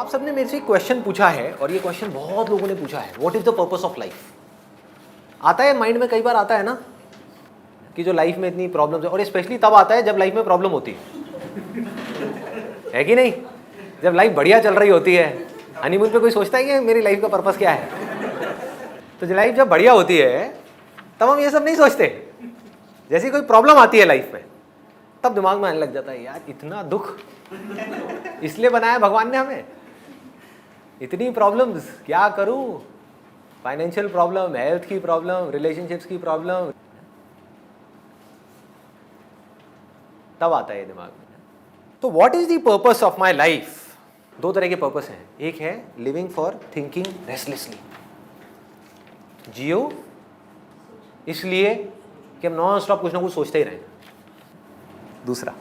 आप सबने मेरे से एक क्वेश्चन पूछा है और ये क्वेश्चन बहुत लोगों ने पूछा है, what is the purpose of life. आता है माइंड में, कई बार आता है ना कि जो लाइफ में इतनी प्रॉब्लम्स है, और स्पेशली तब आता है जब लाइफ में प्रॉब्लम होती है कि नहीं। जब लाइफ बढ़िया चल रही होती है, हनीमून पे कोई सोचता है कि मेरी लाइफ का पर्पस क्या है। तो जो लाइफ जब बढ़िया होती है तब हम ये सब नहीं सोचते। जैसी कोई प्रॉब्लम आती है लाइफ में तब दिमाग में आने लग जाता है, यार इतना दुख इसलिए बनाया भगवान ने हमें, इतनी प्रॉब्लम्स क्या करूं, फाइनेंशियल प्रॉब्लम, हेल्थ की प्रॉब्लम, रिलेशनशिप्स की प्रॉब्लम, तब आता है दिमाग में। तो what is the purpose of my life. दो तरह के पर्पस हैं, एक है लिविंग फॉर थिंकिंग रेस्टलेसली, जियो इसलिए कि हम नॉन स्टॉप कुछ ना कुछ सोचते ही रहें। दूसरा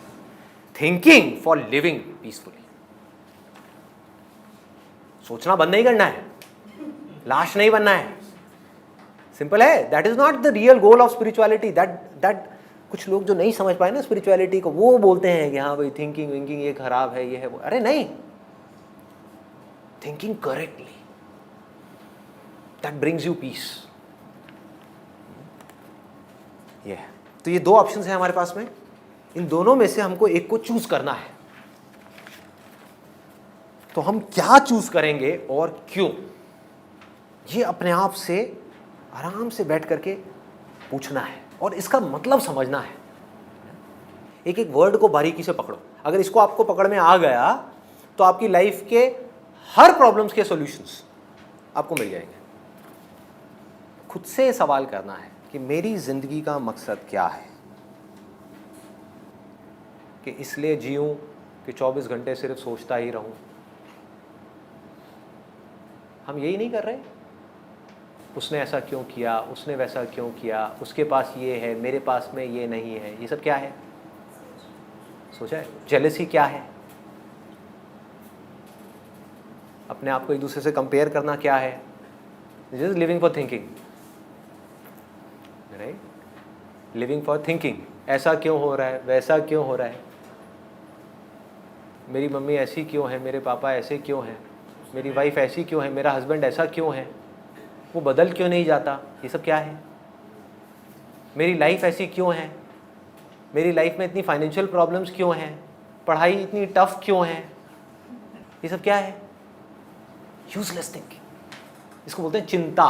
थिंकिंग फॉर लिविंग पीसफुली, सोचना बंद नहीं करना है, लाश नहीं बनना है, सिंपल है। That is not the real goal of spirituality. That कुछ लोग जो नहीं समझ पाए ना स्पिरिचुअलिटी को, वो बोलते हैं कि हाँ भाई थिंकिंग विंकिंग ये खराब है, ये है वो। अरे नहीं, thinking correctly that brings you peace. ये तो ये दो ऑप्शंस हैं हमारे पास में, इन दोनों में से हमको एक को चूज करना है। तो हम क्या चूज करेंगे और क्यों, ये अपने आप से आराम से बैठ करके पूछना है और इसका मतलब समझना है। एक एक वर्ड को बारीकी से पकड़ो। अगर इसको आपको पकड़ में आ गया तो आपकी लाइफ के हर प्रॉब्लम्स के सॉल्यूशंस आपको मिल जाएंगे। खुद से सवाल करना है कि मेरी जिंदगी का मकसद क्या है, कि इसलिए जीऊं कि 24 घंटे सिर्फ सोचता ही रहूं। हम यही नहीं कर रहे। उसने ऐसा क्यों किया, उसने वैसा क्यों किया, उसके पास ये है मेरे पास में ये नहीं है, ये सब क्या है, सोचा है। जेलसी क्या है, अपने आप को एक दूसरे से कंपेयर करना क्या है। This is living for thinking, right. Living for thinking, ऐसा क्यों हो रहा है, वैसा क्यों हो रहा है, मेरी मम्मी ऐसी क्यों है, मेरे पापा ऐसे क्यों हैं, मेरी वाइफ ऐसी क्यों है, मेरा हस्बैंड ऐसा क्यों है, वो बदल क्यों नहीं जाता, ये सब क्या है। मेरी लाइफ ऐसी क्यों है, मेरी लाइफ में इतनी फाइनेंशियल प्रॉब्लम्स क्यों हैं, पढ़ाई इतनी टफ क्यों है, ये सब क्या है, यूजलेस थिंकिंग। इसको बोलते हैं चिंता।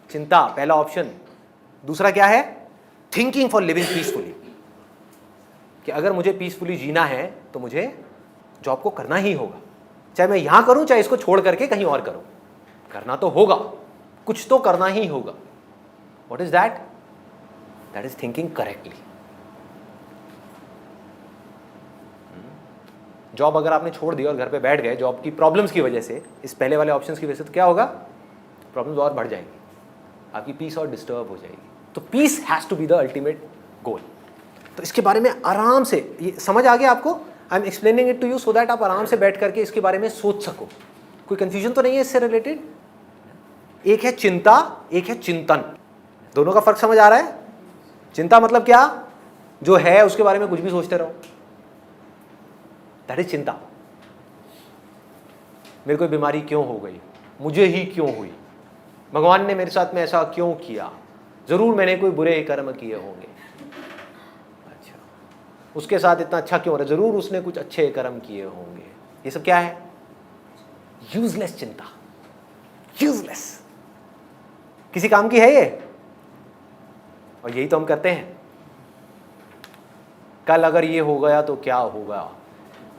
चिंता पहला ऑप्शन। दूसरा क्या है, थिंकिंग फॉर लिविंग पीसफुली, कि अगर मुझे पीसफुली जीना है तो मुझे जॉब को करना ही होगा, चाहे मैं यहां करूं चाहे इसको छोड़ करके कहीं और करूं, करना तो होगा, कुछ तो करना ही होगा। What is that, that is thinking correctly. Job अगर आपने छोड़ दी और घर पे बैठ गए जॉब की प्रॉब्लम्स की वजह से, इस पहले वाले ऑप्शंस की वजह से, तो क्या होगा, प्रॉब्लम्स और बढ़ जाएंगी, आपकी पीस और डिस्टर्ब हो जाएगी। तो peace has to be the ultimate goal. तो इसके बारे में आराम से, ये समझ आ गया आपको, I am explaining it to you so that आप आराम से बैठ करके इसके बारे में सोच सको। कोई कंफ्यूजन तो नहीं है इससे रिलेटेड। एक है चिंता, एक है चिंतन। दोनों का फर्क समझ आ रहा है। चिंता मतलब क्या, जो है उसके बारे में कुछ भी सोचते रहो, दैट इज चिंता। मेरे को बीमारी क्यों हो गई, मुझे ही क्यों हुई, भगवान ने मेरे साथ में ऐसा क्यों किया, जरूर मैंने कोई बुरे कर्म किए होंगे, अच्छा उसके साथ इतना अच्छा क्यों हो रहा है, जरूर उसने कुछ अच्छे कर्म किए होंगे। ये सब क्या है, यूजलेस चिंता, यूजलेस, किसी काम की है ये। और यही तो हम करते हैं। कल अगर ये हो गया तो क्या होगा,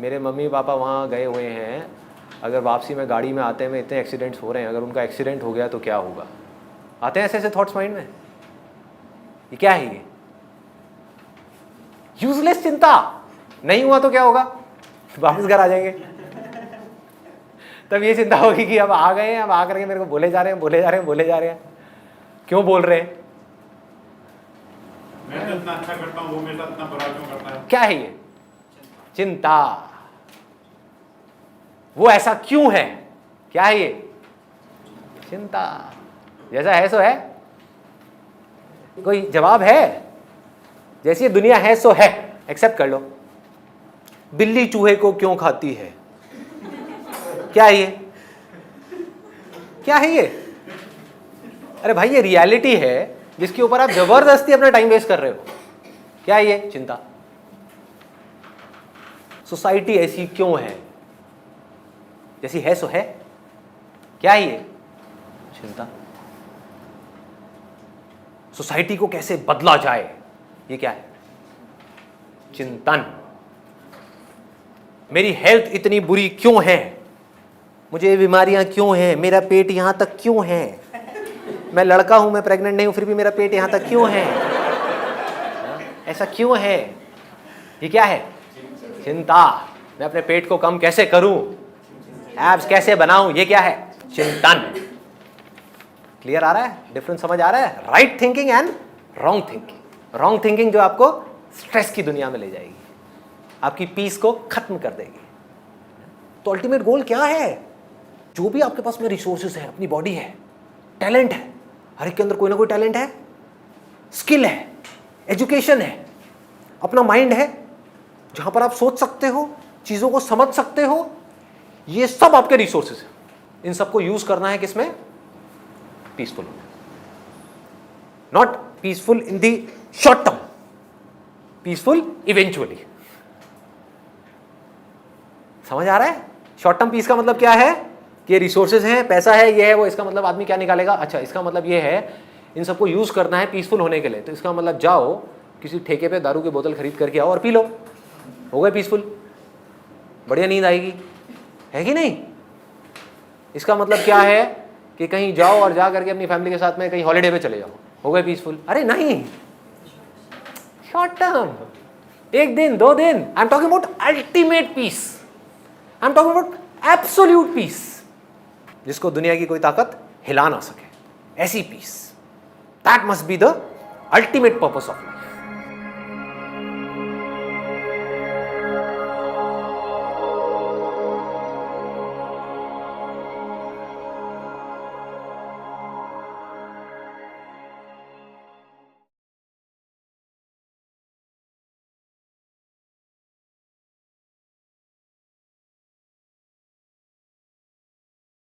मेरे मम्मी पापा वहाँ गए हुए हैं, अगर वापसी में गाड़ी में आते में इतने एक्सीडेंट्स हो रहे हैं, अगर उनका एक्सीडेंट हो गया तो क्या होगा। आते हैं ऐसे ऐसे थॉट्स माइंड में। ये क्या है, ये यूजलेस चिंता। नहीं हुआ तो क्या होगा, वापस घर आ जाएंगे। तब ये चिंता होगी कि अब आ गए हैं, अब आ करके मेरे को बोले जा रहे हैं, बोले जा रहे हैं, बोले जा रहे हैं, क्यों बोल रहे हैं, मैं इतना अच्छा करता हूं, वो मेरे साथ इतना बुरा क्यों करता है। क्या है ये, चिंता। वो ऐसा क्यों है, क्या है ये, चिंता। जैसा है सो है, कोई जवाब है, जैसी दुनिया है सो है, एक्सेप्ट कर लो। बिल्ली चूहे को क्यों खाती है, क्या है ये? क्या है ये? अरे भाई ये रियलिटी है जिसके ऊपर आप जबरदस्ती अपना टाइम वेस्ट कर रहे हो। क्या है ये? चिंता। सोसाइटी ऐसी क्यों है? जैसी है सो है। क्या है ये? चिंता। सोसाइटी को कैसे बदला जाए, ये क्या है? चिंतन। मेरी हेल्थ इतनी बुरी क्यों है, मुझे ये बीमारियां क्यों हैं, मेरा पेट यहां तक क्यों है, मैं लड़का हूं, मैं प्रेग्नेंट नहीं हूं, फिर भी मेरा पेट यहां तक क्यों है, ऐसा क्यों है? ये क्या है? चिंता। मैं अपने पेट को कम कैसे करूं, एब्स कैसे बनाऊं, ये क्या है? चिंतन। क्लियर आ रहा है? डिफरेंस समझ आ रहा है? Right thinking and wrong thinking. Wrong thinking जो आपको स्ट्रेस की दुनिया में ले जाएगी, आपकी पीस को खत्म कर देगी। तो अल्टीमेट गोल क्या है? जो भी आपके पास में रिसोर्सेज है, अपनी बॉडी है, टैलेंट है, हर एक के अंदर कोई ना कोई टैलेंट है, स्किल है, एजुकेशन है, अपना माइंड है जहां पर आप सोच सकते हो, चीजों को समझ सकते हो, ये सब आपके रिसोर्सेज हैं। इन सबको यूज करना है किसमें? Peaceful. Not peaceful in the short term, peaceful eventually. समझ आ रहा है? शॉर्ट टर्म पीस का मतलब क्या है कि ये रिसोर्सेज हैं, पैसा है, ये है वो। इसका मतलब आदमी क्या निकालेगा? अच्छा, इसका मतलब ये है इन सबको यूज करना है पीसफुल होने के लिए। तो इसका मतलब जाओ किसी ठेके पे दारू की बोतल खरीद करके आओ और पी लो, हो गए पीसफुल, बढ़िया नींद आएगी, है कि नहीं? इसका मतलब क्या है कि कहीं जाओ और जा करके अपनी फैमिली के साथ में कहीं हॉलीडे पे चले जाओ, हो गए पीसफुल। अरे नहीं, शॉर्ट टर्म, एक दिन, 2 दिन। I am talking about ultimate peace, I am talking about absolute peace, जिसको दुनिया की कोई ताकत हिला ना सके। ऐसी peace, that must be the ultimate purpose of life.